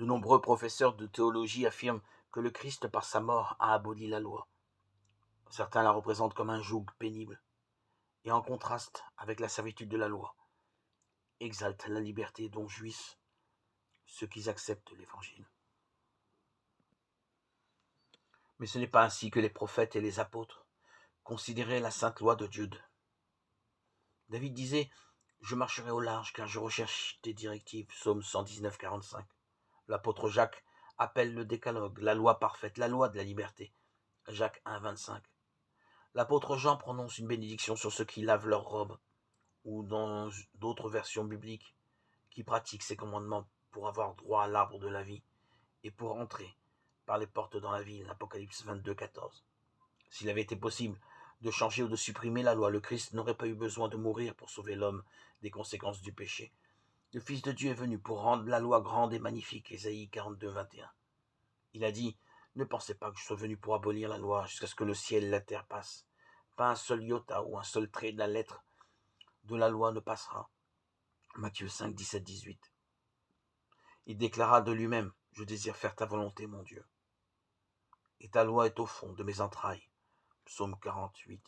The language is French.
De nombreux professeurs de théologie affirment que le Christ, par sa mort, a aboli la loi. Certains la représentent comme un joug pénible, et en contraste avec la servitude de la loi, exaltent la liberté dont jouissent ceux qui acceptent l'Évangile. Mais ce n'est pas ainsi que les prophètes et les apôtres considéraient la sainte loi de Dieu. David disait « Je marcherai au large car je recherche tes directives » Psaume 119, 45. L'apôtre Jacques appelle le décalogue la loi parfaite, la loi de la liberté. Jacques 1, 25. L'apôtre Jean prononce une bénédiction sur ceux qui lavent leurs robes, ou dans d'autres versions bibliques, qui pratiquent ces commandements pour avoir droit à l'arbre de la vie et pour entrer par les portes dans la ville. Apocalypse 22, 14. S'il avait été possible de changer ou de supprimer la loi, le Christ n'aurait pas eu besoin de mourir pour sauver l'homme des conséquences du péché. Le Fils de Dieu est venu pour rendre la loi grande et magnifique. Ésaïe 42, 21. Il a dit « Ne pensez pas que je sois venu pour abolir la loi jusqu'à ce que le ciel et la terre passent. Pas un seul iota ou un seul trait de la lettre de la loi ne passera. » Matthieu 5, 17, 18. Il déclara de lui-même « Je désire faire ta volonté, mon Dieu. Et ta loi est au fond de mes entrailles. » Psaume 48.